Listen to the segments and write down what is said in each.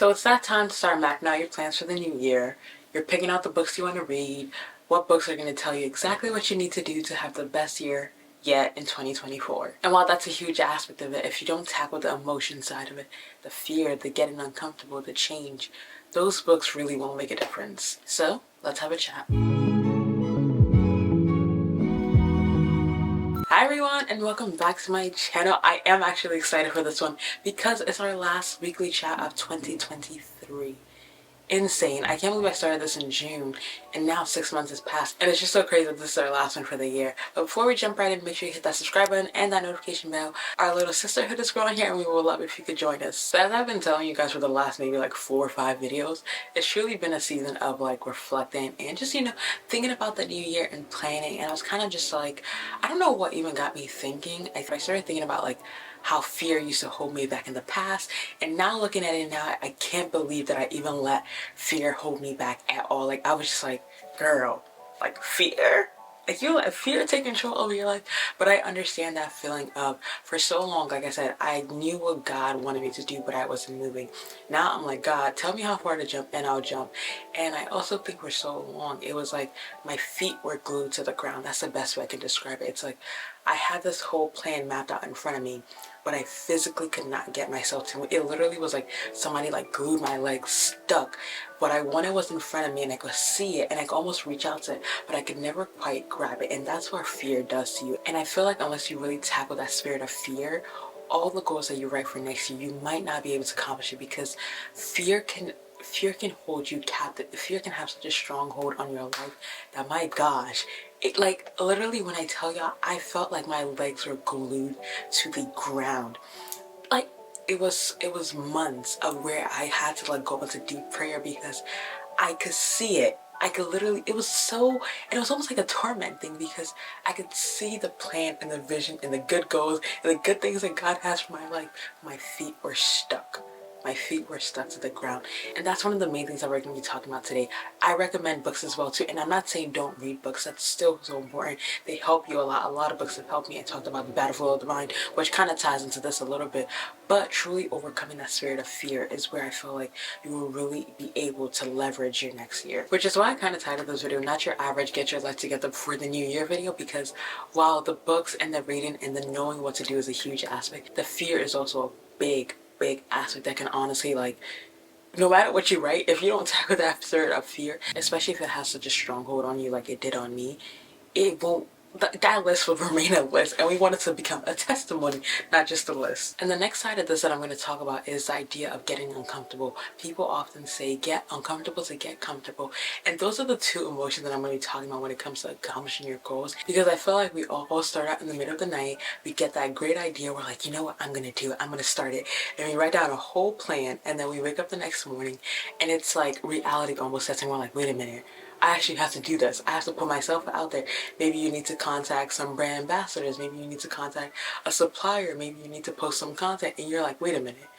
So it's that time to start mapping out your plans for the new year. You're picking out the books you want to read, what books are going to tell you exactly what you need to do to have the best year yet in 2024. And while that's a huge aspect of it, if you don't tackle the emotion side of it, the fear, the getting uncomfortable, the change, those books really won't make a difference. So let's have a chat. Hi everyone and welcome back to my channel. I am actually excited for this one because it's our last weekly chat of 2023. Insane. I can't believe I started this in June and now 6 months has passed and it's just so crazy that this is our last one for the year. But before we jump right in, make sure you hit that subscribe button and that notification bell. Our little sisterhood is growing here and we would love it if you could join us. So as I've been telling you guys for the last maybe like 4 or 5 videos, it's truly been a season of like reflecting and just, thinking about the new year and planning. And I was kind of just like, I don't know what even got me thinking. I started thinking about like how fear used to hold me back in the past, and now looking at it now, I can't believe that I even let fear hold me back at all. Like I was just like, girl, like fear? Like you let fear take control over your life? But I understand that feeling of, for so long, like I said, I knew what God wanted me to do, but I wasn't moving. Now I'm like, God, tell me how far to jump and I'll jump. And I also think for so long, it was like my feet were glued to the ground. That's the best way I can describe it. It's like I had this whole plan mapped out in front of me, but I physically could not get myself to move. It literally was like somebody like glued my legs stuck. What I wanted was in front of me and I could see it and I could almost reach out to it, but I could never quite grab it. And that's what fear does to you. And I feel like unless you really tackle that spirit of fear, all the goals that you write for next year, you might not be able to accomplish it because fear can hold you captive. Fear can have such a strong hold on your life that, my gosh, it like literally when I tell y'all, I felt like my legs were glued to the ground. Like it was months of where I had to like go into deep prayer because I could see it. I could literally, it was almost like a torment thing because I could see the plan and the vision and the good goals and the good things that God has for my life. My feet were stuck. My feet were stuck to the ground. And that's one of the main things that we're going to be talking about today. I recommend books as well too. And I'm not saying don't read books. That's still so important. They help you a lot. A lot of books have helped me. I talked about The Battlefield of the Mind, which kind of ties into this a little bit. But truly overcoming that spirit of fear is where I feel like you will really be able to leverage your next year. Which is why I kind of titled this video, not your average get your life together before the new year video, because while the books and the reading and the knowing what to do is a huge aspect, the fear is also a big aspect that can honestly, like, no matter what you write, if you don't tackle that spirit of fear, especially if it has such a stronghold on you like it did on me, it won't, that list will remain a list, and we want it to become a testimony, not just a list. And the next side of this that I'm going to talk about is the idea of getting uncomfortable. People often say get uncomfortable to get comfortable, and those are the two emotions that I'm going to be talking about when it comes to accomplishing your goals, because I feel like we all start out in the middle of the night, we get that great idea, we're like, you know what, I'm going to do it, I'm going to start it, and we write down a whole plan, and then we wake up the next morning and it's like reality almost sets in. We're like, wait a minute, I actually have to do this. I have to put myself out there. Maybe you need to contact some brand ambassadors. Maybe you need to contact a supplier. Maybe you need to post some content. And you're like, wait a minute,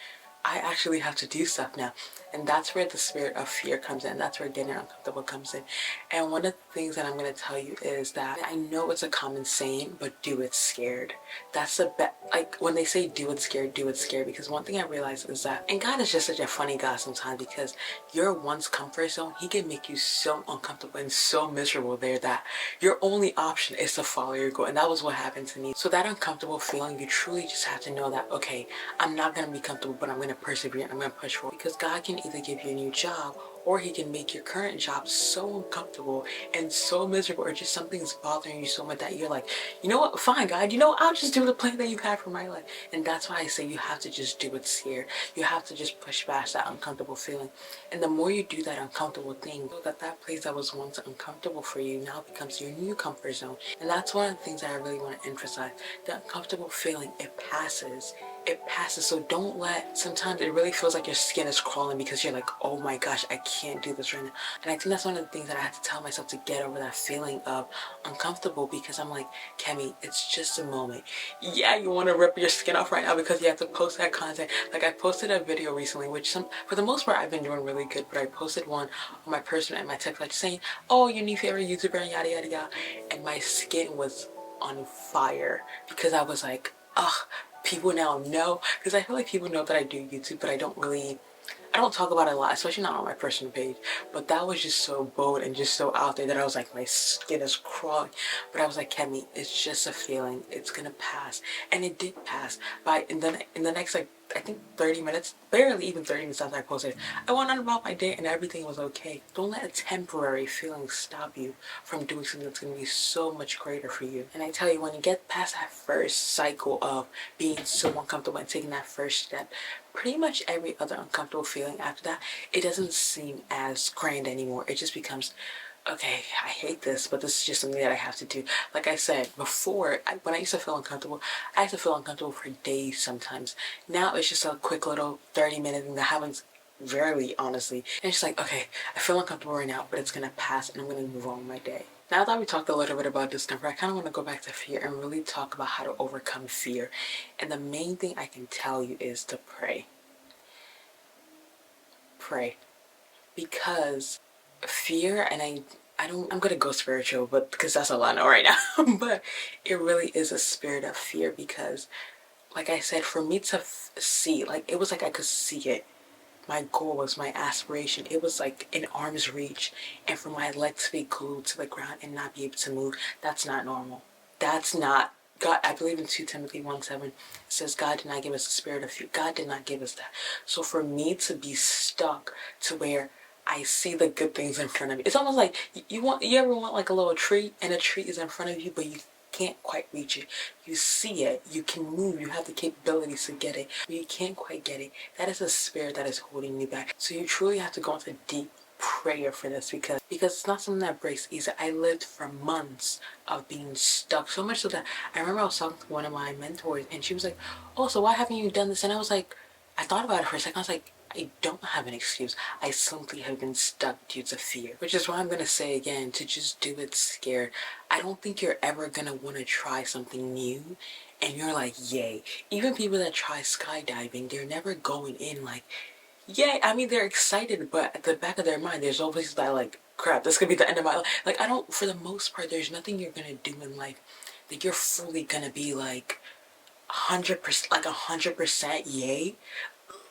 I actually have to do stuff now. And that's where the spirit of fear comes in. That's where getting uncomfortable comes in. And one of the things that I'm going to tell you is that I know it's a common saying, but do it scared. That's the best. Like when they say do it scared, do it scared. Because one thing I realized is that, and God is just such a funny God sometimes, because your once comfort zone, he can make you so uncomfortable and so miserable there that your only option is to follow your goal. And that was what happened to me. So that uncomfortable feeling, you truly just have to know that, okay, I'm not going to be comfortable, but I'm going to persevere. I'm going to push forward, because God can either give you a new job, or he can make your current job so uncomfortable and so miserable, or just something's bothering you so much that you're like, you know what, fine God, I'll just do the plan that you have for my life. And that's why I say you have to just do it scared. You have to just push past that uncomfortable feeling. And the more you do that uncomfortable thing, that place that was once uncomfortable for you now becomes your new comfort zone. And that's one of the things that I really want to emphasize. The uncomfortable feeling, it passes. It passes. So don't let, sometimes it really feels like your skin is crawling because you're like, oh my gosh, I can't do this right now. And I think that's one of the things that I have to tell myself to get over that feeling of uncomfortable, because I'm like, Kemi, it's just a moment. Yeah, you want to rip your skin off right now because you have to post that content. Like I posted a video recently, which for the most part I've been doing really good, but I posted one on my personal and my text, like saying, oh, your new favorite YouTuber and yada yada yada. And my skin was on fire because I was like, ugh, people now know, because I feel like people know that I do YouTube, but I don't really I don't talk about it a lot, especially not on my personal page, but that was just so bold and just so out there that I was like, my skin is crawling. But I was like, Kemi, it's just a feeling. It's gonna pass. And it did pass. By in the next, like, I think 30 minutes, barely even 30 minutes after I posted, I went on about my day and everything was okay. Don't let a temporary feeling stop you from doing something that's going to be so much greater for you. And I tell you, when you get past that first cycle of being so uncomfortable and taking that first step, pretty much every other uncomfortable feeling after that, it doesn't seem as grand anymore. It just becomes, okay, I hate this, but this is just something that I have to do. Like I said before, when I used to feel uncomfortable, I used to feel uncomfortable for days sometimes. Now it's just a quick little 30-minute thing that happens rarely, honestly. And it's just like, okay, I feel uncomfortable right now, but it's gonna pass and I'm gonna move on with my day. Now that we talked a little bit about discomfort, I kind of want to go back to fear and really talk about how to overcome fear. And the main thing I can tell you is to pray. Pray. Because fear, and I'm gonna go spiritual, but because that's all I know right now. But it really is a spirit of fear because, like I said, for me to see, like, it was like I could see it. My goal was my aspiration. It was like in arm's reach, and for my legs to be glued to the ground and not be able to move, that's not normal. That's not God. I believe in 2 Timothy 1:7 it says God did not give us a spirit of fear. God did not give us that. So for me to be stuck to where I see the good things in front of me, it's almost like you ever want like a little tree and a tree is in front of you, but you can't quite reach it. You see it, you can move, you have the capabilities to get it, but you can't quite get it. That is a spirit that is holding you back. So you truly have to go into deep prayer for this because it's not something that breaks easy. I lived for months of being stuck, so much so that I remember I was talking to one of my mentors and she was like, oh, so why haven't you done this? And I was like, I thought about it for a second. I was like, I don't have an excuse. I simply have been stuck due to fear. Which is why I'm going to say again, to just do it scared. I don't think you're ever going to want to try something new and you're like, yay. Even people that try skydiving, they're never going in like, yay. I mean, they're excited, but at the back of their mind, there's always that like, crap, this could be the end of my life. Like, I don't, for the most part, there's nothing you're going to do in life that you're fully going to be like 100%, like 100% yay.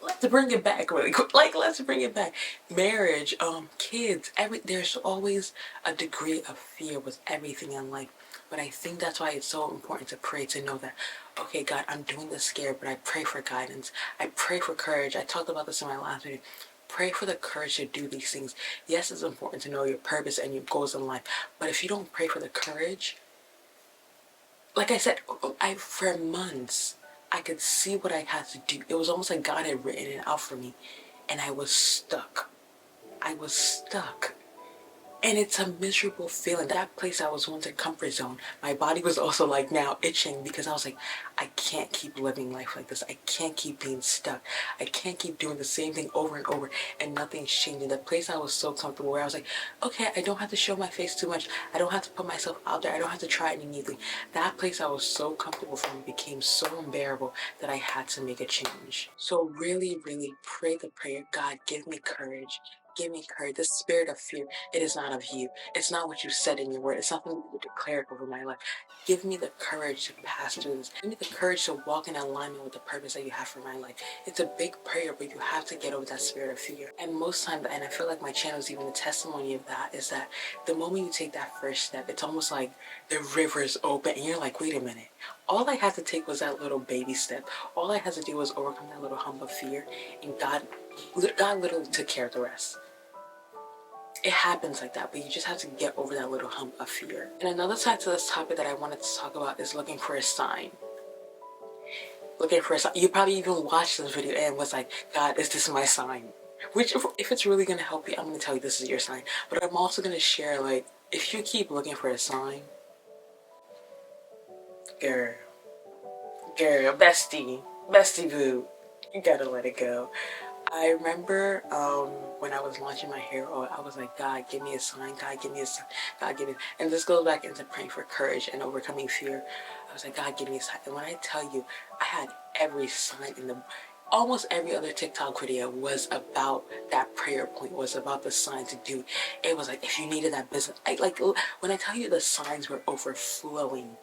Let's bring it back really quick. Like, let's bring it back. Marriage, kids, there's always a degree of fear with everything in life. But I think that's why it's so important to pray, to know that, okay, God, I'm doing this scared, but I pray for guidance. I pray for courage. I talked about this in my last video. Pray for the courage to do these things. Yes, it's important to know your purpose and your goals in life, but if you don't pray for the courage, like I said, for months, I could see what I had to do. It was almost like God had written it out for me, and I was stuck. I was stuck. And it's a miserable feeling. That place I was once a comfort zone. My body was also like now itching because I was like, I can't keep living life like this. I can't keep being stuck. I can't keep doing the same thing over and over and nothing's changing. The place I was so comfortable where I was like, okay, I don't have to show my face too much. I don't have to put myself out there. I don't have to try anything. That place I was so comfortable from became so unbearable that I had to make a change. So really, really pray the prayer, God, give me courage. Give me courage. The spirit of fear, it is not of you. It's not what you said in your word. It's not something you declared over my life. Give me the courage to pass through this. Give me the courage to walk in alignment with the purpose that you have for my life. It's a big prayer, but you have to get over that spirit of fear. And most times, and I feel like my channel is even a testimony of that, is that the moment you take that first step, it's almost like the river's open and you're like, wait a minute. All I had to take was that little baby step. All I had to do was overcome that little hump of fear, and God literally took care of the rest. It happens like that, but you just have to get over that little hump of fear. And another side to this topic that I wanted to talk about is looking for a sign. Looking for a sign. You probably even watched this video and was like, God, is this my sign? Which, if it's really going to help you, I'm going to tell you this is your sign. But I'm also going to share, like, if you keep looking for a sign, girl, bestie boo, you gotta let it go. I remember when I was launching my hair oil, I was like, God, give me a sign. God, give me a sign. God, give me. And this goes back into praying for courage and overcoming fear. I was like, God, give me a sign. And when I tell you, I had every sign in the. Almost every other TikTok video was about that prayer point, was about the sign to do. It was like, if you needed that business, when I tell you the signs were overflowing.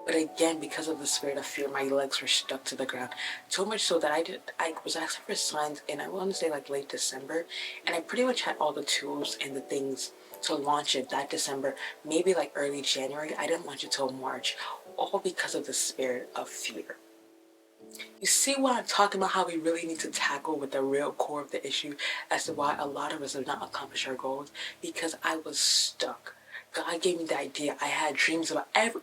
But again, because of the spirit of fear, my legs were stuck to the ground. So much so that I was asking for signs in, I want to say like late December. And I pretty much had all the tools and the things to launch it that December, maybe like early January. I didn't launch it till March, all because of the spirit of fear. You see what I'm talking about, how we really need to tackle with the real core of the issue as to why a lot of us have not accomplished our goals? Because I was stuck. God gave me the idea. I had dreams about every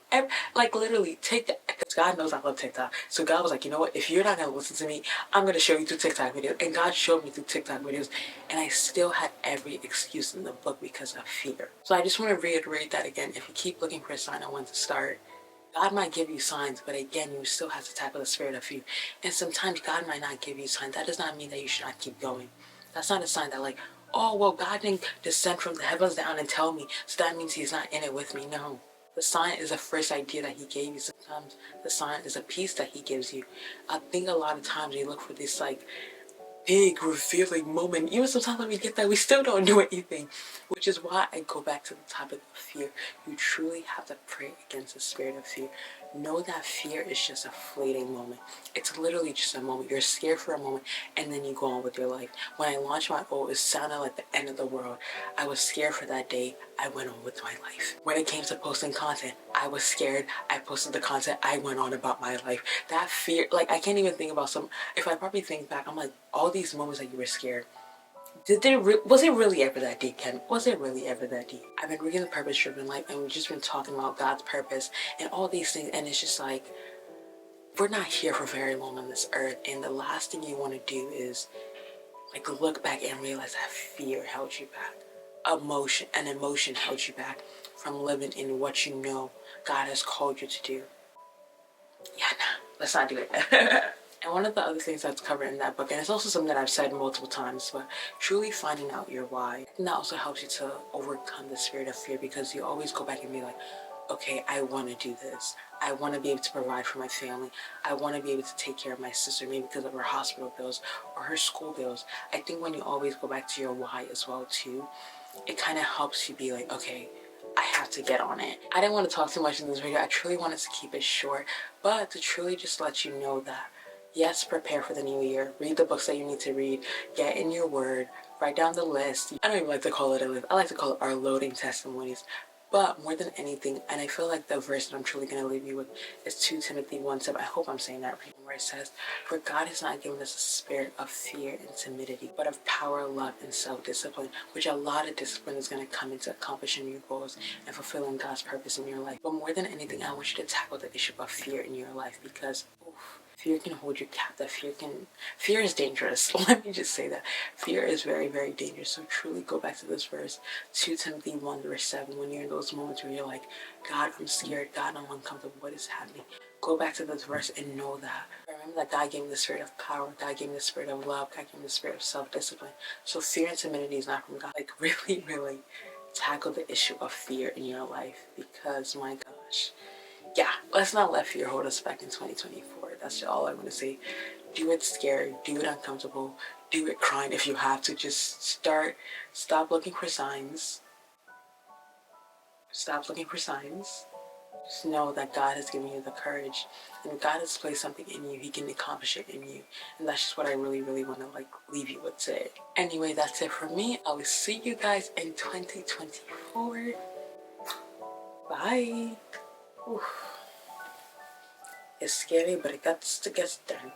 like literally TikTok. Because God knows I love TikTok. So God was like, you know what? If you're not going to listen to me, I'm going to show you through TikTok videos. And God showed me through TikTok videos. And I still had every excuse in the book because of fear. So I just want to reiterate that again. If you keep looking for a sign on when to start, God might give you signs, but again, you still have to tackle the spirit of fear. And sometimes God might not give you signs. That does not mean that you should not keep going. That's not a sign that like, oh, well, God didn't descend from the heavens down and tell me, so that means he's not in it with me. No. The sign is the first idea that he gave you. Sometimes the sign is a piece that he gives you. I think a lot of times we look for this like big revealing moment. Even sometimes when we get that, we still don't do anything, which is why I go back to the topic of fear. You truly have to pray against the spirit of fear. Know that fear is just a fleeting moment. It's literally just a moment. You're scared for a moment and then you go on with your life. When I launched my goal, it sounded like the end of the world. I was scared for that day. I went on with my life. When it came to posting content, I was scared. I posted the content. I went on about my life. That fear, like I can't even think about if I probably think back, I'm like, all these moments that you were scared, was it really ever that deep, Ken? Was it really ever that deep? I've been reading The Purpose Driven Life and we've just been talking about God's purpose and all these things, and it's just like, we're not here for very long on this earth, and the last thing you want to do is like look back and realize that fear held you back. Emotion held you back from living in what you know God has called you to do. Yeah, nah, let's not do it. And one of the other things that's covered in that book, and it's also something that I've said multiple times, but truly finding out your why. And that also helps you to overcome the spirit of fear, because you always go back and be like, okay, I want to do this. I want to be able to provide for my family. I want to be able to take care of my sister, maybe because of her hospital bills or her school bills. I think when you always go back to your why as well too, it kind of helps you be like, okay, I have to get on it. I didn't want to talk too much in this video. I truly wanted to keep it short, but to truly just let you know that, yes, prepare for the new year. Read the books that you need to read. Get in your word. Write down the list. I don't even like to call it a list. I like to call it our loading testimonies. But more than anything, and I feel like the verse that I'm truly going to leave you with is 2 Timothy 1:7. I hope I'm saying that right, where it says, for God has not given us a spirit of fear and timidity, but of power, love, and self-discipline, which a lot of discipline is going to come into accomplishing your goals and fulfilling God's purpose in your life. But more than anything, I want you to tackle the issue of fear in your life, because fear can hold you captive. Fear is dangerous. Let me just say that. Fear is very, very dangerous. So truly go back to this verse, 2 Timothy 1:7, when you're in those moments where you're like, God, I'm scared. God, I'm uncomfortable. What is happening? Go back to this verse and know that. Remember that God gave me the spirit of power. God gave me the spirit of love. God gave me the spirit of self-discipline. So fear and timidity is not from God. Like really, really tackle the issue of fear in your life, because my gosh. Yeah, let's not let fear hold us back in 2024. That's all I want to say. Do it scared, do it uncomfortable, do it crying if you have to. Just stop looking for signs. Stop looking for signs. Just know that God has given you the courage, and God has placed something in you. He can accomplish it in you. And that's just what I really, really want to like leave you with today. Anyway, that's it for me. I will see you guys in 2024. Bye. Oof. It's scary, but it gets done.